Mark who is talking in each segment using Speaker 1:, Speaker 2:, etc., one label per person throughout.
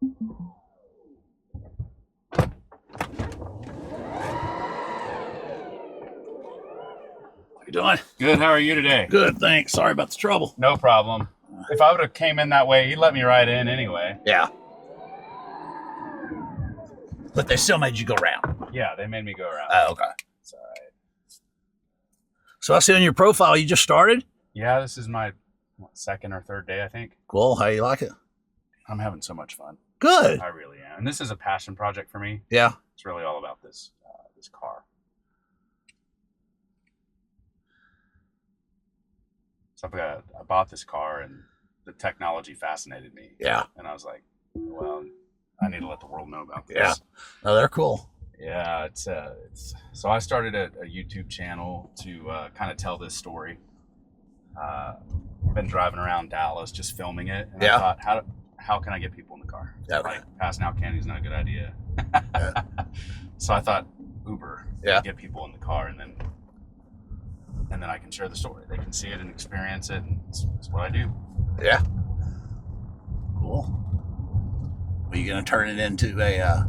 Speaker 1: You doing?
Speaker 2: Good. How are you today?
Speaker 1: Good, thanks. Sorry about the trouble.
Speaker 2: No problem. If I would have came in that way, he'd let me right in anyway.
Speaker 1: Yeah. But they still made you go around.
Speaker 2: Yeah, they made me go around.
Speaker 1: Oh, okay.
Speaker 2: It's all right.
Speaker 1: So I see on your profile you just started?
Speaker 2: Yeah, this is my second or third day, I think.
Speaker 1: Cool. How you like it?
Speaker 2: I'm having so much fun.
Speaker 1: Good.
Speaker 2: I really am. And this is a passion project for me.
Speaker 1: Yeah.
Speaker 2: It's really all about this this car. So I bought this car and the technology fascinated me.
Speaker 1: Yeah.
Speaker 2: And I was like, well, I need to let the world know about this.
Speaker 1: Yeah. Oh, they're cool.
Speaker 2: Yeah, it's so I started a YouTube channel to kind of tell this story. I've been driving around Dallas just filming it, and I thought, how can I get people in the car?
Speaker 1: Okay.
Speaker 2: Like, passing out candy is not a good idea.
Speaker 1: Yeah.
Speaker 2: So I thought Uber, get people in the car, and then I can share the story. They can see it and experience it, and it's what I do.
Speaker 1: Yeah. Cool. Are you going to turn it into a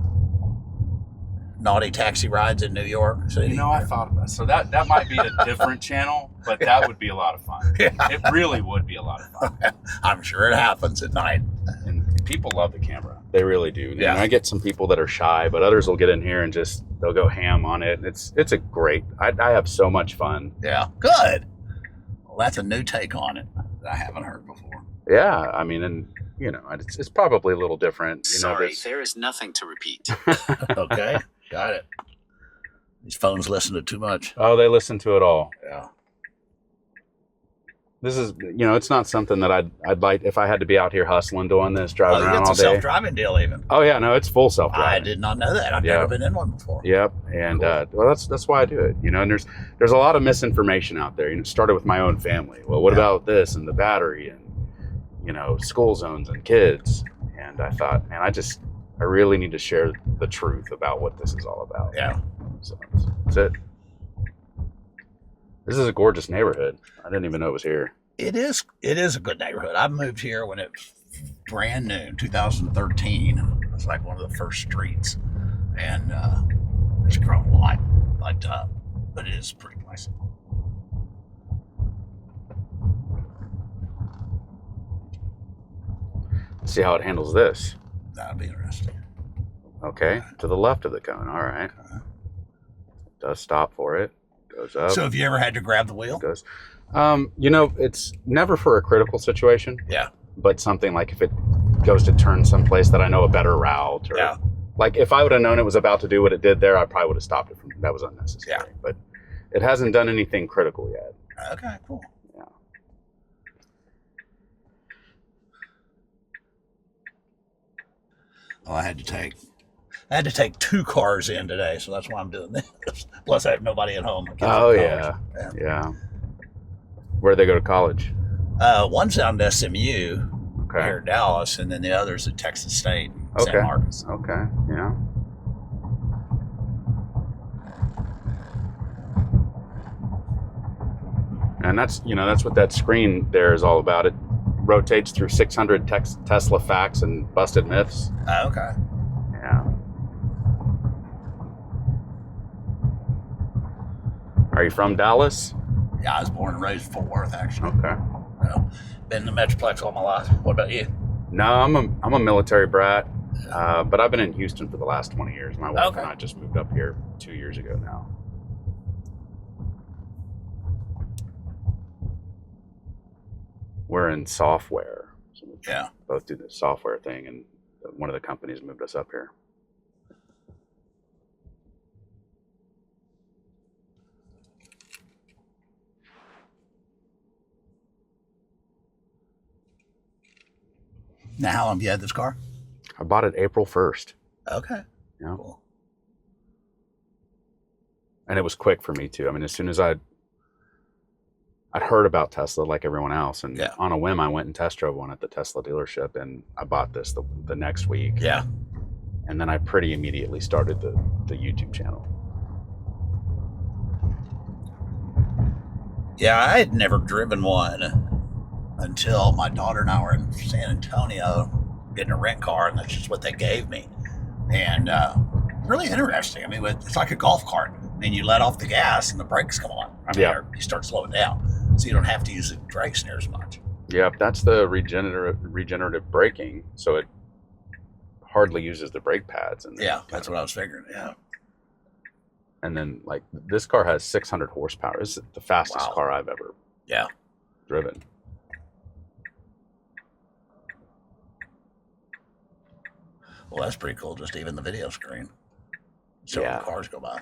Speaker 1: naughty taxi rides in New York City?
Speaker 2: You know, I thought about it. So that might be a different channel, but that would be a lot of fun.
Speaker 1: Yeah.
Speaker 2: It really would be a lot of fun.
Speaker 1: I'm sure it happens at night.
Speaker 2: And people love the camera. They really do.
Speaker 1: Yeah.
Speaker 2: And I get some people that are shy, but others will get in here and they'll go ham on it. It's a great, I have so much fun.
Speaker 1: Yeah. Good. Well, that's a new take on it that I haven't heard before.
Speaker 2: Yeah. I mean, and you know, it's probably a little different. You know,
Speaker 3: Sorry, there is nothing to repeat.
Speaker 1: Okay. Got it. These phones listen to too much.
Speaker 2: Oh, they listen to it all.
Speaker 1: Yeah.
Speaker 2: This is, you know, it's not something that I'd like if I had to be out here hustling doing this, driving around all
Speaker 1: it's a
Speaker 2: day.
Speaker 1: self-driving deal even.
Speaker 2: Oh yeah, no, it's full self-driving.
Speaker 1: I did not know that. I've never been in one before.
Speaker 2: Yep, and
Speaker 1: Cool.
Speaker 2: well, that's why I do it. You know, and there's a lot of misinformation out there. You know, it started with my own family. Well, what about this and the battery and you know school zones and kids? And I thought, man, I really need to share the truth about what this is all about.
Speaker 1: Yeah.
Speaker 2: So that's it. This is a gorgeous neighborhood. I didn't even know it was here.
Speaker 1: It is a good neighborhood. I moved here when it was brand new, 2013. It's like one of the first streets. And it's grown a lot, but it is a pretty place.
Speaker 2: See how it handles this.
Speaker 1: That'd be interesting.
Speaker 2: Okay, to the left of the cone. All right. Does stop for it. Goes up.
Speaker 1: So have you ever had to grab the wheel?
Speaker 2: Goes. You know, it's never for a critical situation.
Speaker 1: Yeah.
Speaker 2: But something like if it goes to turn someplace that I know a better route, or like if I would have known it was about to do what it did there, I probably would have stopped it. That was unnecessary.
Speaker 1: Yeah.
Speaker 2: But it hasn't done anything critical yet.
Speaker 1: Okay, cool.
Speaker 2: Yeah.
Speaker 1: Well, I had to take 2 cars in today, so that's why I'm doing this. Plus, I have nobody at home.
Speaker 2: Oh yeah. Where'd they go to college?
Speaker 1: One's down at SMU here in Dallas, and then the other's at Texas State, San Marcos.
Speaker 2: Okay, yeah. And that's what that screen there is all about. It rotates through 600 Tesla facts and busted myths.
Speaker 1: Okay.
Speaker 2: Yeah. Are you from Dallas?
Speaker 1: Yeah, I was born and raised in Fort Worth, actually.
Speaker 2: Okay.
Speaker 1: Been in the Metroplex all my life. What about you?
Speaker 2: No, I'm a military brat, but I've been in Houston for the last 20 years. My wife and I just moved up here 2 years ago now. We're in software. So we both do the software thing, and one of the companies moved us up here.
Speaker 1: Now, how long have you had this car?
Speaker 2: I bought it April 1st.
Speaker 1: Okay.
Speaker 2: Yeah.
Speaker 1: Cool.
Speaker 2: And it was quick for me too. I mean, as soon as I'd heard about Tesla like everyone else, and on a whim, I went and test drove one at the Tesla dealership, and I bought this the next week.
Speaker 1: Yeah.
Speaker 2: And then I pretty immediately started the YouTube channel.
Speaker 1: Yeah, I had never driven one until my daughter and I were in San Antonio getting a rent car, and that's just what they gave me. And really interesting. I mean, it's like a golf cart. And you let off the gas and the brakes come on. I mean, or you start slowing down, so you don't have to use the brakes near as much.
Speaker 2: Yep, that's the regenerative braking. So it hardly uses the brake pads. And
Speaker 1: yeah, that's what I was figuring. Yeah.
Speaker 2: And then, like, this car has 600 horsepower. This is the fastest car I've ever driven.
Speaker 1: Well, that's pretty cool. Just even the video screen. So the cars go by.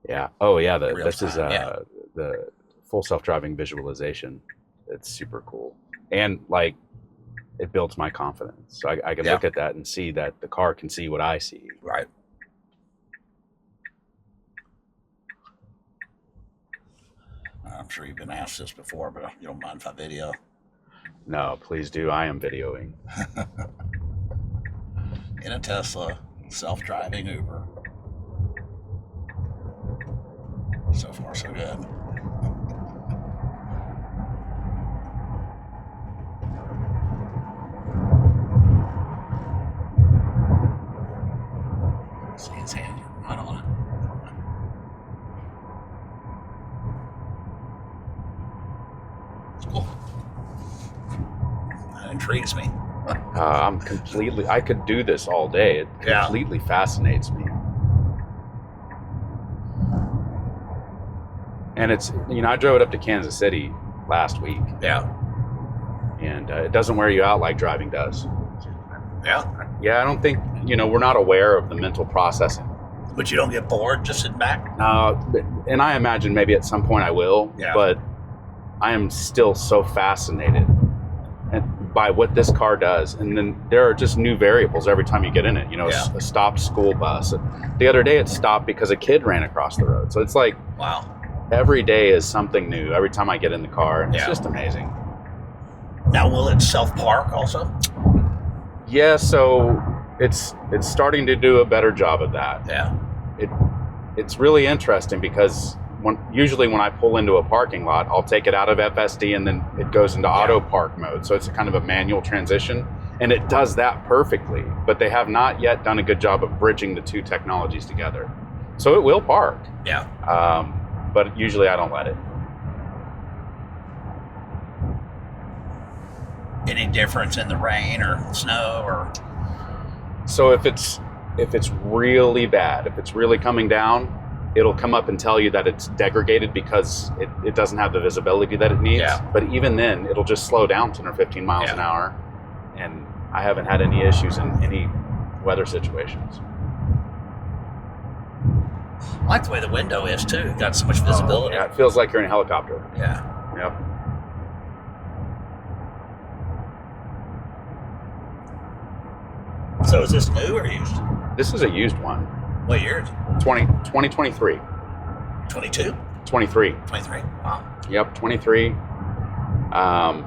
Speaker 2: Yeah. Oh, yeah. This is the full self-driving visualization. It's super cool. And, like, it builds my confidence. So I can look at that and see that the car can see what I see.
Speaker 1: Right. I'm sure you've been asked this before, but you don't mind if I video?
Speaker 2: No, please do. I am videoing.
Speaker 1: In a Tesla, self-driving Uber. So far, so good. See his hand right on it. It's cool. That intrigues me.
Speaker 2: I could do this all day. It completely fascinates me. And it's, I drove it up to Kansas City last week.
Speaker 1: Yeah.
Speaker 2: And it doesn't wear you out like driving does.
Speaker 1: Yeah.
Speaker 2: Yeah, I don't think, we're not aware of the mental processing.
Speaker 1: But you don't get bored just sitting back?
Speaker 2: And I imagine maybe at some point I will.
Speaker 1: Yeah.
Speaker 2: But I am still so fascinated by what this car does. And then there are just new variables every time you get in it. A stopped school bus. The other day it stopped because a kid ran across the road. So it's like,
Speaker 1: wow.
Speaker 2: Every day is something new. Every time I get in the car, and it's just amazing.
Speaker 1: Now, will it self-park also?
Speaker 2: Yeah, so it's starting to do a better job of that.
Speaker 1: Yeah.
Speaker 2: It's really interesting because usually when I pull into a parking lot, I'll take it out of FSD and then it goes into auto park mode. So it's a kind of a manual transition, and it does that perfectly. But they have not yet done a good job of bridging the two technologies together. So it will park.
Speaker 1: Yeah.
Speaker 2: But usually I don't let it.
Speaker 1: Any difference in the rain or snow or?
Speaker 2: So if it's really bad, if it's really coming down, it'll come up and tell you that it's degraded because it doesn't have the visibility that it needs.
Speaker 1: Yeah.
Speaker 2: But even then, it'll just slow down 10 or 15 miles an hour. And I haven't had any issues in any weather situations.
Speaker 1: I like the way the window is too. You've got so much visibility.
Speaker 2: Yeah, it feels like you're in a helicopter.
Speaker 1: Yeah.
Speaker 2: Yep.
Speaker 1: So is this new or used?
Speaker 2: This is a used one.
Speaker 1: What year?
Speaker 2: 2023.
Speaker 1: 22?
Speaker 2: 23.
Speaker 1: 23. Wow.
Speaker 2: Yep, 23. And I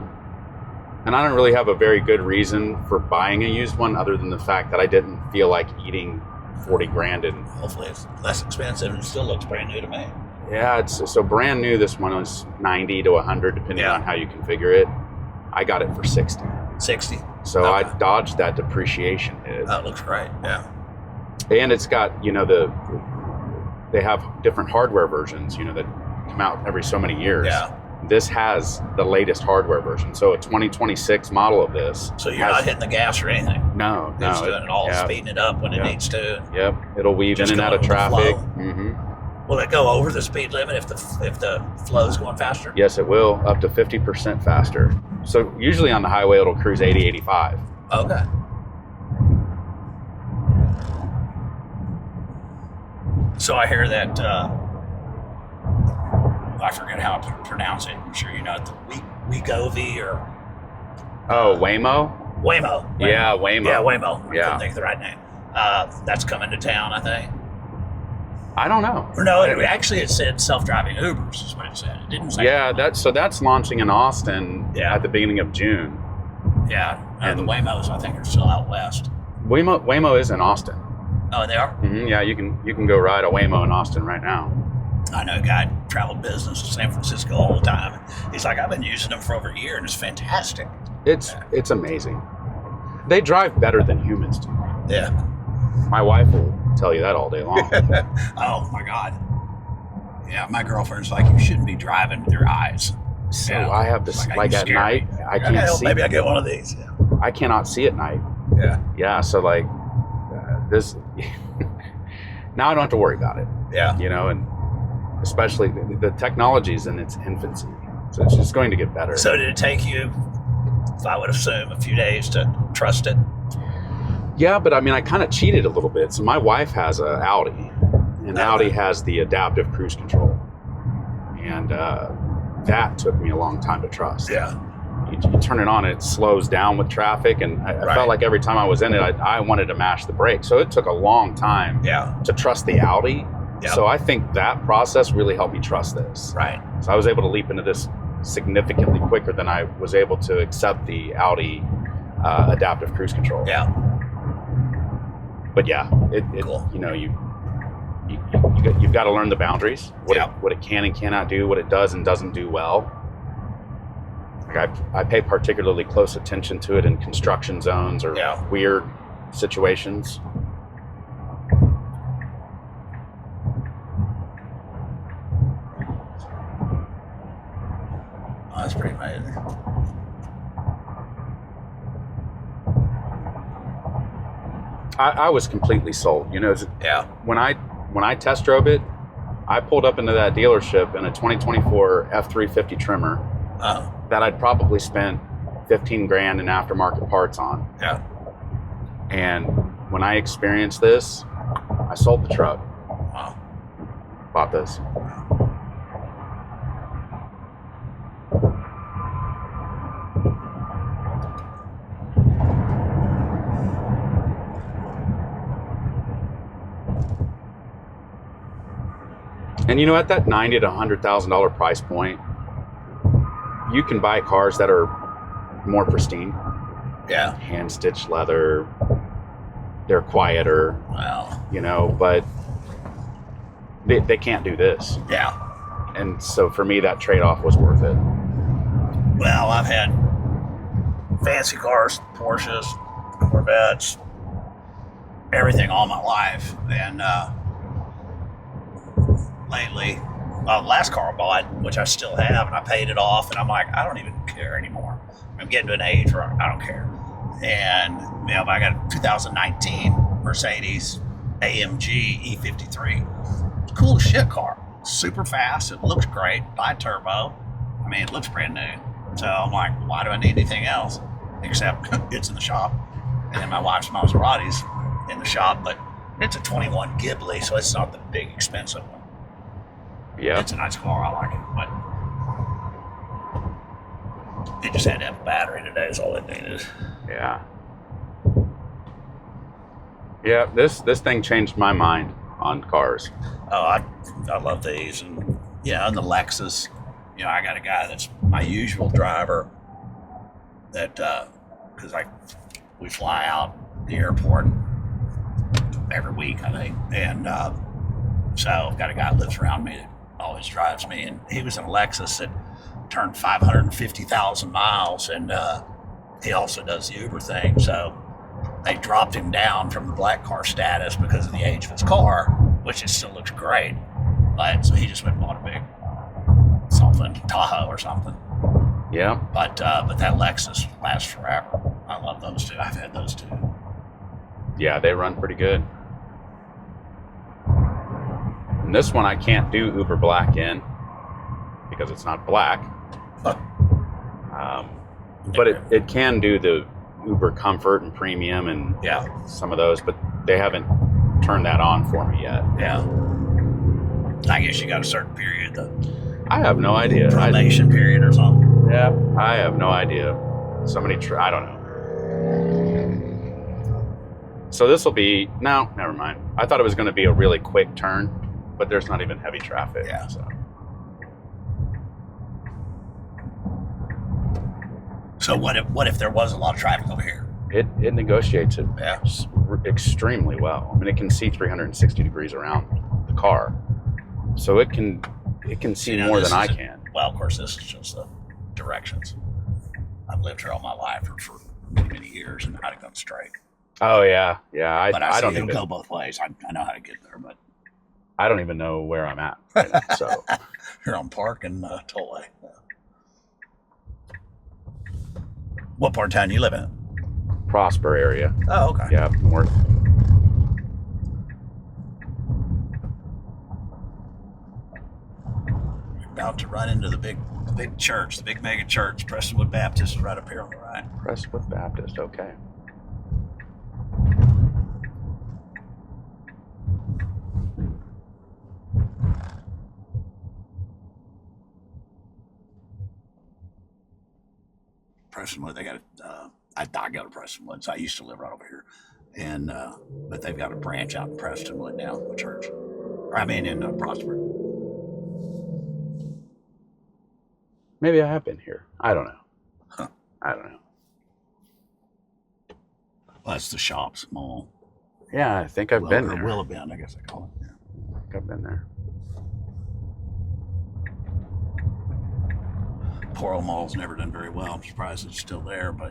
Speaker 2: don't really have a very good reason for buying a used one other than the fact that I didn't feel like eating 40 grand in.
Speaker 1: Hopefully it's less expensive and still looks brand new to me.
Speaker 2: Yeah, it's so brand new. This one was 90 to 100 depending on how you configure it. I got it for 60.
Speaker 1: 60.
Speaker 2: So I dodged that depreciation hit.
Speaker 1: That looks great. Yeah.
Speaker 2: And it's got, they have different hardware versions, that come out every so many years.
Speaker 1: Yeah.
Speaker 2: This has the latest hardware version. So a 2026 model of this.
Speaker 1: So you're not hitting the gas or anything?
Speaker 2: No.
Speaker 1: It's doing it all, speeding it up when it needs to.
Speaker 2: Yep. It'll weave in and out of traffic.
Speaker 1: Mm-hmm. Will it go over the speed limit if the flow is going faster?
Speaker 2: Yes, it will, up to 50% faster. So usually on the highway, it'll cruise 80, 85.
Speaker 1: Okay. So I hear that, I forget how to pronounce it. I'm sure you know it. The Wegovy or...
Speaker 2: Oh, Waymo?
Speaker 1: Waymo.
Speaker 2: Yeah, Waymo.
Speaker 1: Yeah, Waymo.
Speaker 2: Yeah.
Speaker 1: I couldn't think of the right name. That's coming to town, I think.
Speaker 2: I don't know.
Speaker 1: Or no, it said self-driving Ubers is what it said. It didn't say.
Speaker 2: Yeah, that's launching in Austin at the beginning of June.
Speaker 1: Yeah, and the Waymos I think are still out west.
Speaker 2: Waymo is in Austin.
Speaker 1: Oh, they are?
Speaker 2: Mm-hmm. Yeah, you can go ride a Waymo in Austin right now.
Speaker 1: I know a guy traveled business to San Francisco all the time. He's like, I've been using them for over a year, and it's fantastic.
Speaker 2: It's amazing. They drive better than humans do.
Speaker 1: Yeah.
Speaker 2: My wife will tell you that all day long.
Speaker 1: Oh my God. Yeah, my girlfriend's like, you shouldn't be driving with your eyes.
Speaker 2: So
Speaker 1: You know,
Speaker 2: I have this, like at night, I can't see.
Speaker 1: Maybe I get one of these. Yeah.
Speaker 2: I cannot see at night.
Speaker 1: Yeah.
Speaker 2: Yeah, so like this, now I don't have to worry about it.
Speaker 1: Yeah.
Speaker 2: You know, and especially the technology's in its infancy. So it's just going to get better.
Speaker 1: So did it take you, I would assume, a few days to trust it?
Speaker 2: Yeah, but I mean, I kind of cheated a little bit. So my wife has an Audi, and Audi has the adaptive cruise control. And that took me a long time to trust.
Speaker 1: Yeah.
Speaker 2: You turn it on, and it slows down with traffic. And I felt like every time I was in it, I wanted to mash the brake. So it took a long time to trust the Audi.
Speaker 1: Yeah.
Speaker 2: So I think that process really helped me trust this.
Speaker 1: Right.
Speaker 2: So I was able to leap into this significantly quicker than I was able to accept the Audi adaptive cruise control.
Speaker 1: Yeah.
Speaker 2: But yeah,
Speaker 1: Cool.
Speaker 2: you know, you've got to learn the boundaries, what it can and cannot do, what it does and doesn't do well. Like I pay particularly close attention to it in construction zones or weird situations.
Speaker 1: Oh, that's pretty amazing.
Speaker 2: I was completely sold. You know, when I test drove it, I pulled up into that dealership in a 2024 F350 trimmer that I'd probably spent 15 grand in aftermarket parts on.
Speaker 1: Yeah.
Speaker 2: And when I experienced this, I sold the truck.
Speaker 1: Wow.
Speaker 2: Bought this. And you know, at that $90,000 to $100,000 price point, you can buy cars that are more pristine.
Speaker 1: Yeah.
Speaker 2: Hand stitched leather. They're quieter.
Speaker 1: Wow.
Speaker 2: You know, but they can't do this.
Speaker 1: Yeah.
Speaker 2: And so for me, that trade-off was worth it.
Speaker 1: Well, I've had fancy cars, Porsches, Corvettes, everything all my life. And lately, the last car I bought, which I still have, and I paid it off, and I'm like, I don't even care anymore. I'm getting to an age where I don't care. And you know, I got a 2019 Mercedes AMG E53. It's a cool as shit car. Super fast. It looks great. Bi-turbo. I mean, it looks brand new. So I'm like, why do I need anything else? Except it's in the shop. And then my wife's Maserati's in the shop, but it's a 21 Ghibli, so it's not the big expensive one.
Speaker 2: Yeah.
Speaker 1: It's a nice car. I like it, but it just had to have a battery today is all it needed.
Speaker 2: Yeah. Yeah, this thing changed my mind on cars.
Speaker 1: Oh, I love these, and and the Lexus. You know, I got a guy that's my usual driver. That because we fly out the airport every week, I think, and so I've got a guy that lives around me that always drives me, and he was in a Lexus that turned 550,000 miles, and he also does the Uber thing. So they dropped him down from the black car status because of the age of his car, which it still looks great. But so he just went and bought a big something, Tahoe or something.
Speaker 2: Yeah.
Speaker 1: But that Lexus lasts forever. I love those two. I've had those two.
Speaker 2: Yeah, they run pretty good. And this one I can't do Uber Black in because it's not black. But it can do the Uber Comfort and Premium and some of those, but they haven't turned that on for me yet.
Speaker 1: Yeah. I guess you got a certain period,
Speaker 2: I have no idea.
Speaker 1: Probation period or something.
Speaker 2: Yeah, I have no idea. Somebody I don't know. So this will be, no, never mind. I thought it was going to be a really quick turn, but there's not even heavy traffic.
Speaker 1: Yeah. So what if there was a lot of traffic over here?
Speaker 2: It negotiates it extremely well. I mean, it can see 360 degrees around the car, so it can see more than I can.
Speaker 1: Well, of course, this is just the directions. I've lived here all my life for many years and how to go straight.
Speaker 2: Oh yeah, yeah.
Speaker 1: But
Speaker 2: I
Speaker 1: see
Speaker 2: don't
Speaker 1: it'll
Speaker 2: even
Speaker 1: go both ways. I know how to get there, but
Speaker 2: I don't even know where I'm at right now. So
Speaker 1: you're on Park and Tollway. What part of town you live in?
Speaker 2: Prosper area.
Speaker 1: Oh, okay.
Speaker 2: Yeah, north.
Speaker 1: About to run into the big church, the big mega church. Prestonwood Baptist is right up here on the right.
Speaker 2: Prestonwood Baptist. Okay.
Speaker 1: Prestonwood, they got I go to Prestonwood, so I used to live right over here, and but they've got a branch out in Prestonwood now, a church. I mean, in Prosper.
Speaker 2: Maybe I have been here. I don't know.
Speaker 1: Huh.
Speaker 2: I don't know.
Speaker 1: Well, that's the shops mall.
Speaker 2: Yeah, I think I've been there.
Speaker 1: Willow Bend, I guess they call it. Yeah.
Speaker 2: I think I've been there.
Speaker 1: Poor old mall's never done very well. I'm surprised it's still there, but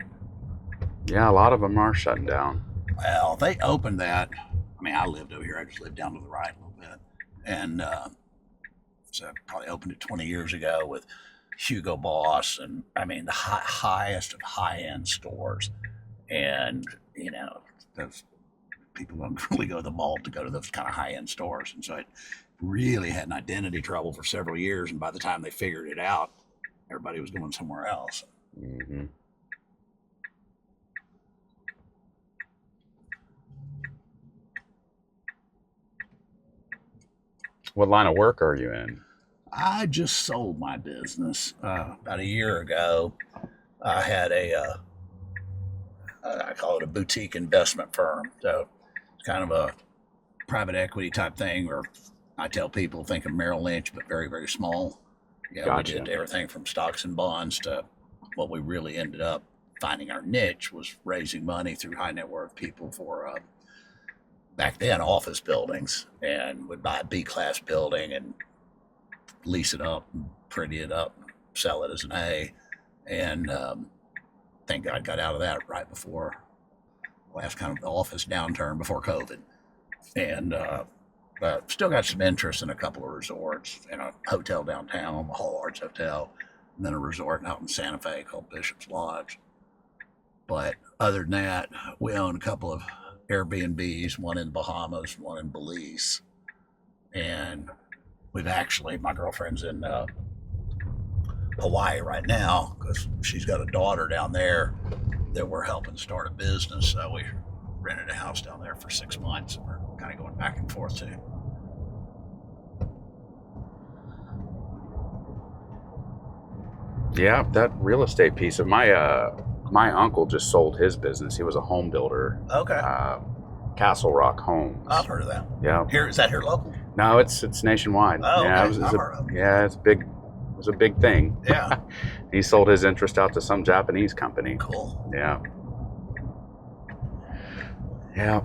Speaker 2: Yeah, a lot of them are shutting down.
Speaker 1: well, they opened that. I mean, I lived over here. I just lived down to the right a little bit, and so I probably opened it 20 years ago with Hugo Boss, and I mean the highest of high-end stores, and you know those people don't really go to the mall to go to those kind of high-end stores, and so it really had an identity trouble for several years, and by the time they figured it out, everybody was going somewhere else.
Speaker 2: Mm-hmm. What line of work are you in?
Speaker 1: I just sold my business about a year ago. I had I call it a boutique investment firm. So it's kind of a private equity type thing, or I tell people think of Merrill Lynch, but very, very small. Yeah,
Speaker 2: Gotcha.
Speaker 1: we did everything from stocks and bonds to what we really ended up finding our niche was raising money through high net worth people for back then office buildings, and would buy a B class building and lease it up, and pretty it up, sell it as an A, and thank God got out of that right before last kind of office downturn before COVID, and still got some interest in a couple of resorts and a hotel downtown, the Hall Arts Hotel, and then a resort out in Santa Fe called Bishop's Lodge. But other than that, we own a couple of Airbnbs, one in Bahamas, one in Belize, and we've actually, my girlfriend's in Hawaii right now because she's got a daughter down there that we're helping start a business. So we rented a house down there for 6 months, and we're kind of going back and forth too.
Speaker 2: Yeah, that real estate piece of my uncle just sold his business. He was a home builder.
Speaker 1: Okay.
Speaker 2: Castle Rock Homes.
Speaker 1: I've heard of that.
Speaker 2: Yeah.
Speaker 1: Here, is that here local?
Speaker 2: No, it's nationwide.
Speaker 1: Oh,
Speaker 2: yeah,
Speaker 1: okay. I've heard of it.
Speaker 2: Yeah, it's big. It was a big thing.
Speaker 1: Yeah.
Speaker 2: He sold his interest out to some Japanese company.
Speaker 1: Cool.
Speaker 2: Yeah. Yeah.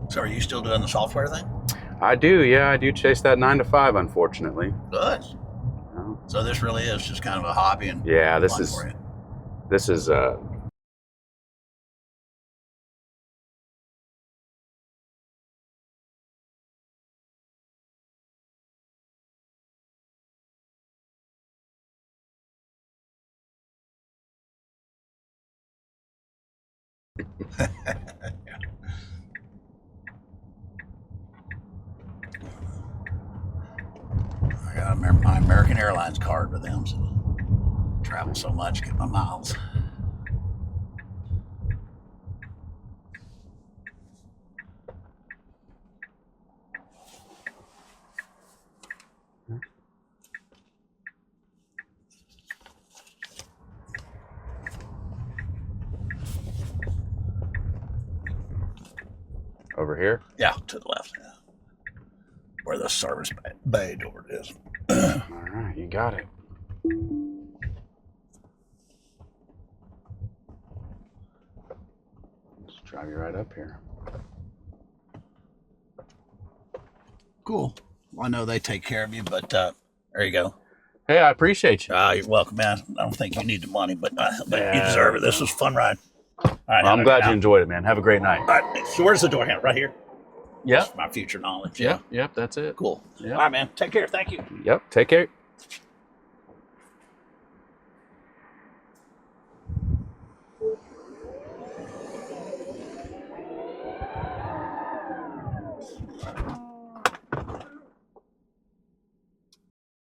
Speaker 1: So are you still doing the software thing?
Speaker 2: I do. Yeah, I do chase that 9 to 5. Unfortunately.
Speaker 1: Good.
Speaker 2: Yeah.
Speaker 1: So this really is just kind of a hobby and
Speaker 2: Yeah,
Speaker 1: fun for you.
Speaker 2: this is
Speaker 1: I got my American Airlines card with them, so I travel so much, get my miles.
Speaker 2: over here.
Speaker 1: Yeah, to the left. Yeah. Where the service bay door is.
Speaker 2: All right, you got it. Let's drive you right up here.
Speaker 1: Cool. Well, I know they take care of you, but there you go.
Speaker 2: Hey, I appreciate you.
Speaker 1: You're welcome, man. I don't think you need the money, but you
Speaker 2: Yeah,
Speaker 1: deserve it. This was a fun ride. All right,
Speaker 2: Well, I'm glad you enjoyed it, man. Have a great night.
Speaker 1: All right, so where's the door handle? Right here?
Speaker 2: Yep.
Speaker 1: That's my future knowledge.
Speaker 2: Yep. That's it.
Speaker 1: Cool.
Speaker 2: Yep.
Speaker 1: All right, man. Take care. Thank you.
Speaker 2: Yep. Take care.